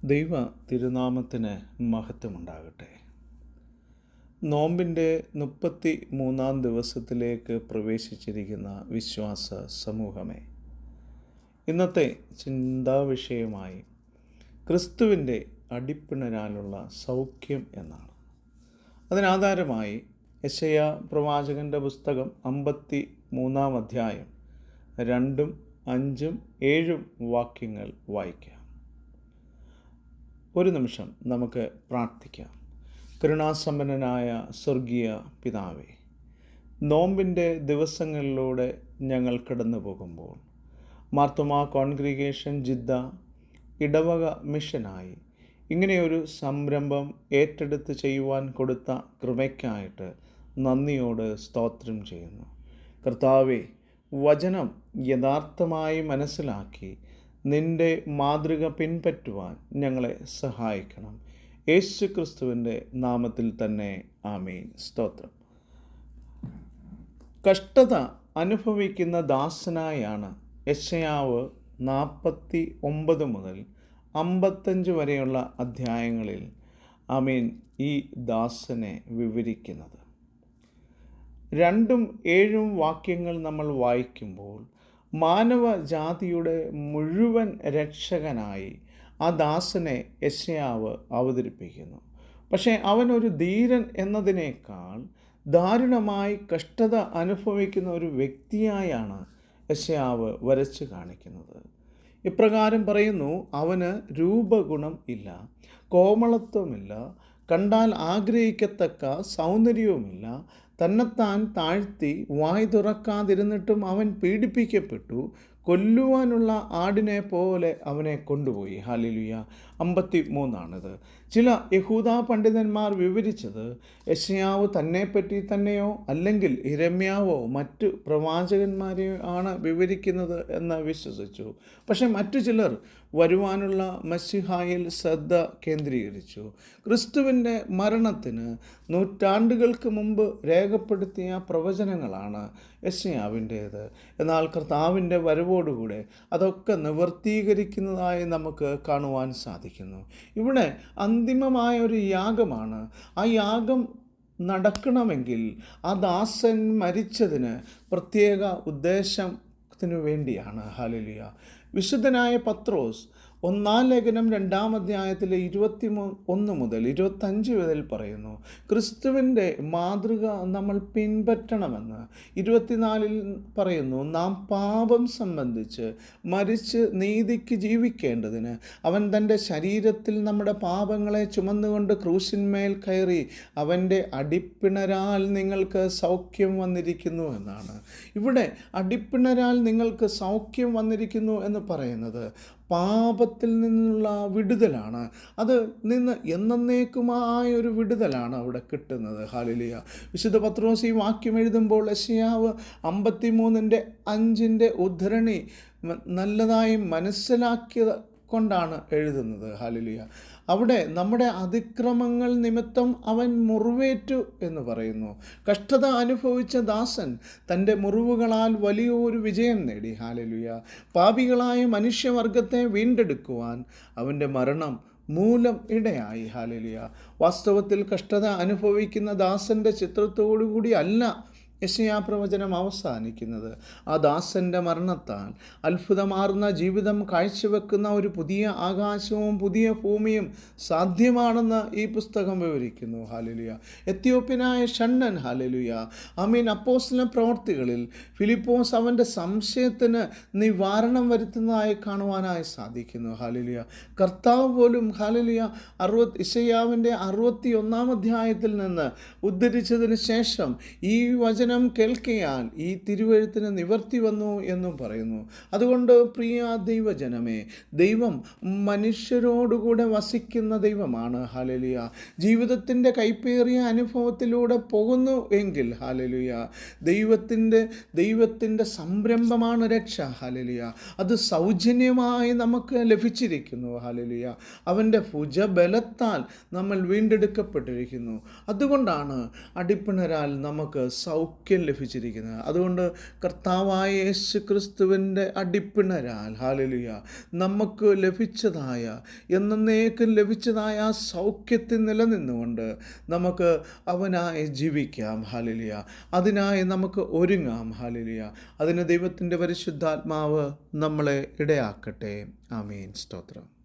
ദൈവ തിരുനാമത്തിന് മഹത്വമുണ്ടാകട്ടെ. നോമ്പിൻ്റെ 33-ാം ദിവസത്തിലേക്ക് പ്രവേശിച്ചിരിക്കുന്ന വിശ്വാസ സമൂഹമേ, ഇന്നത്തെ ചിന്താവിഷയമായി ക്രിസ്തുവിൻ്റെ അടിപ്പിണരാലുള്ള സൗഖ്യം എന്നാണ്. അതിനാധാരമായി യെശയ്യാ പ്രവാചകൻ്റെ പുസ്തകം 53-ാം അധ്യായം 2, 5, 7 വാക്യങ്ങൾ വായിക്കാം. ഒരു നിമിഷം നമുക്ക് പ്രാർത്ഥിക്കാം. കരുണാസമ്പന്നനായ സ്വർഗീയ പിതാവേ, നോമ്പിൻ്റെ ദിവസങ്ങളിലൂടെ ഞങ്ങൾ കടന്നു പോകുമ്പോൾ മാർത്തോമാ കോൺഗ്രിഗേഷൻ ജിദ്ദ ഇടവക മിഷനായി ഇങ്ങനെയൊരു സംരംഭം ഏറ്റെടുത്ത് ചെയ്യുവാൻ കൊടുത്ത കൃപയ്ക്കായിട്ട് നന്ദിയോട് സ്തോത്രം ചെയ്യുന്നു. കർത്താവേ, വചനം യഥാർത്ഥമായി മനസ്സിലാക്കി നിൻ്റെ മാതൃക പിൻപറ്റുവാൻ ഞങ്ങളെ സഹായിക്കണം. യേശു ക്രിസ്തുവിൻ്റെ നാമത്തിൽ തന്നെ ആമേൻ. സ്തോത്രം. കഷ്ടത അനുഭവിക്കുന്ന ദാസനായാണ് യെശയ്യാവ് 49 മുതൽ 55 വരെയുള്ള അധ്യായങ്ങളിൽ ഈ ദാസനെ വിവരിക്കുന്നത്. 2ഉം 7ഉം വാക്യങ്ങൾ നമ്മൾ വായിക്കുമ്പോൾ മാനവജാതിയുടെ മുഴുവൻ രക്ഷകനായി ആ ദാസനെ യെശയ്യാവ് അവതരിപ്പിക്കുന്നു. പക്ഷേ അവനൊരു ധീരൻ എന്നതിനേക്കാൾ ദാരുണമായി കഷ്ടത അനുഭവിക്കുന്ന ഒരു വ്യക്തിയായാണ് യെശയ്യാവ് വരച്ച് കാണിക്കുന്നത്. ഇപ്രകാരം പറയുന്നു: അവന് രൂപഗുണം ഇല്ല, കോമളത്വമില്ല, കണ്ടാൽ ആഗ്രഹിക്കത്തക്ക സൗന്ദര്യവുമില്ല. തന്നെത്താൻ താഴ്ത്തി വായ് തുറക്കാതിരുന്നിട്ടും അവൻ പീഡിപ്പിക്കപ്പെട്ടു, കൊല്ലുവാനുള്ള ആടിനെ പോലെ അവനെ കൊണ്ടുപോയി. ഹല്ലേലൂയ. 53 ചില യഹൂദാ പണ്ഡിതന്മാർ വിവരിച്ചത് യെശയ്യാവ് തന്നെപ്പറ്റി തന്നെയോ അല്ലെങ്കിൽ യിരെമ്യാവോ മറ്റു പ്രവാചകന്മാരെയോ ആണ് വിവരിക്കുന്നത് എന്ന് വിശ്വസിച്ചു. പക്ഷെ മറ്റു ചിലർ വരുവാനുള്ള മശിഹായിൽ ശ്രദ്ധ കേന്ദ്രീകരിച്ചു. ക്രിസ്തുവിൻ്റെ മരണത്തിന് നൂറ്റാണ്ടുകൾക്ക് മുമ്പ് രേഖപ്പെടുത്തിയ പ്രവചനങ്ങളാണ് യെശയ്യാവിൻ്റേത്. എന്നാൽ കർത്താവിൻ്റെ വരവോടുകൂടെ അതൊക്കെ നിവർത്തീകരിക്കുന്നതായി നമുക്ക് കാണുവാൻ സാധിക്കുന്നു. ഇവിടെ അന്തിമമായ ഒരു യാഗമാണ്. ആ യാഗം നടക്കണമെങ്കിൽ ആ ദാസൻ മരിച്ചതിന് പ്രത്യേക ഉദ്ദേശത്തിനു വേണ്ടിയാണ്. ഹല്ലേലൂയ. വിശുദ്ധനായ പത്രോസ് 1-ാം ലേഖനം 2-ാം അധ്യായത്തിലെ 21 മുതൽ 25 വരെ പറയുന്നു, ക്രിസ്തുവിൻ്റെ മാതൃക നമ്മൾ പിൻപറ്റണമെന്ന്. 24 പറയുന്നു, നാം പാപം സംബന്ധിച്ച് മരിച്ച് നീതിക്ക് ജീവിക്കേണ്ടതിന് അവൻ തൻ്റെ ശരീരത്തിൽ നമ്മുടെ പാപങ്ങളെ ചുമന്നുകൊണ്ട് ക്രൂശിന്മേൽ കയറി അവൻ്റെ അടിപ്പിണരാൽ നിങ്ങൾക്ക് സൗഖ്യം വന്നിരിക്കുന്നു എന്നാണ്. ഇവിടെ അടിപ്പിണരാൽ നിങ്ങൾക്ക് സൗഖ്യം വന്നിരിക്കുന്നു എന്ന് പറയുന്നത് പാപത്തിൽ നിന്നുള്ള വിടുതലാണ്. അത് നിന്ന് എന്നേക്കുമായൊരു വിടുതലാണ് അവിടെ കിട്ടുന്നത്. ഹല്ലേലൂയ. വിശുദ്ധ പത്രോസ് ഈ വാക്യം എഴുതുമ്പോൾ യെശയ്യാവ് 53:5 ഉദ്ധരണി നല്ലതായി മനസ്സിലാക്കിയത് കൊണ്ടാണ് എഴുതുന്നത്. ഹല്ലേലൂയ. അവിടെ നമ്മുടെ അതിക്രമങ്ങൾ നിമിത്തം അവൻ മുറിവേറ്റു എന്ന് പറയുന്നു. കഷ്ടത അനുഭവിച്ച ദാസൻ തൻ്റെ മുറിവുകളാൽ വലിയൊരു വിജയം നേടി. ഹല്ലേലൂയ. പാപികളായ മനുഷ്യവർഗത്തെ വീണ്ടെടുക്കുവാൻ അവൻ്റെ മരണം മൂലം ഇടയായി. ഹല്ലേലൂയ. വാസ്തവത്തിൽ കഷ്ടത അനുഭവിക്കുന്ന ദാസൻ്റെ ചിത്രത്തോടുകൂടി അല്ല യെശയ്യാ പ്രവചനം അവസാനിക്കുന്നത്. ആ ദാസൻ്റെ മരണത്താൽ അത്ഭുതമാർന്ന ജീവിതം കാഴ്ചവെക്കുന്ന ഒരു പുതിയ ആകാശവും പുതിയ ഭൂമിയും സാധ്യമാണെന്ന് ഈ പുസ്തകം വിവരിക്കുന്നു. ഹല്ലേലൂയ. എത്യോപ്യനായ ഷണ്ഡൻ, ഹല്ലേലൂയ, അപ്പോസ്തല പ്രവർത്തികളിൽ ഫിലിപ്പോസ് അവൻ്റെ സംശയത്തിന് നിവാരണം വരുത്തുന്നതായി കാണുവാനായി സാധിക്കുന്നു. ഹല്ലേലൂയ. കർത്താവ് പോലും, ഹല്ലേലൂയ, യെശയ്യാവിൻ്റെ 61-ാം അധ്യായത്തിൽ നിന്ന് ഉദ്ധരിച്ചതിന് ശേഷം ഈ വചനം കേൾക്കയാൽ ഈ തിരുവെഴുത്തിന് നിവർത്തി വന്നു എന്നും പറയുന്നു. അതുകൊണ്ട് പ്രിയ ദൈവജനമേ, ദൈവം മനുഷ്യരോടുകൂടെ വസിക്കുന്ന ദൈവമാണ്. ഹല്ലേലൂയ. ജീവിതത്തിൻ്റെ കൈപ്പേറിയ അനുഭവത്തിലൂടെ പോകുന്നു എങ്കിൽ, ഹല്ലേലൂയ, ദൈവത്തിൻ്റെ സംരംഭമാണ് രക്ഷ. ഹല്ലേലൂയ. അത് സൗജന്യമായി നമുക്ക് ലഭിച്ചിരിക്കുന്നു. ഹല്ലേലൂയ. അവൻ്റെ ഭുജബലത്താൽ നമ്മൾ വീണ്ടെടുക്കപ്പെട്ടിരിക്കുന്നു. അതുകൊണ്ടാണ് അടിപ്പിണരാൽ നമുക്ക് സൗഖ്യം സൗഖ്യം ലഭിച്ചിരിക്കുന്നത്. അതുകൊണ്ട് കർത്താവായ യേശു ക്രിസ്തുവിൻ്റെ അടിപ്പിണരാൽ ഹല്ലേലൂയ നമുക്ക് ലഭിച്ചതായ എന്നേക്കും ലഭിച്ചതായ ആ സൗഖ്യത്തിൽ നിലനിന്നുകൊണ്ട് നമുക്ക് അവനായി ജീവിക്കാം. ഹല്ലേലൂയ അതിനായി നമുക്ക് ഒരുങ്ങാം. ഹല്ലേലൂയ അതിന് ദൈവത്തിൻ്റെ പരിശുദ്ധാത്മാവ് നമ്മളെ ഇടയാക്കട്ടെ. ആമേൻ. സ്തോത്രം.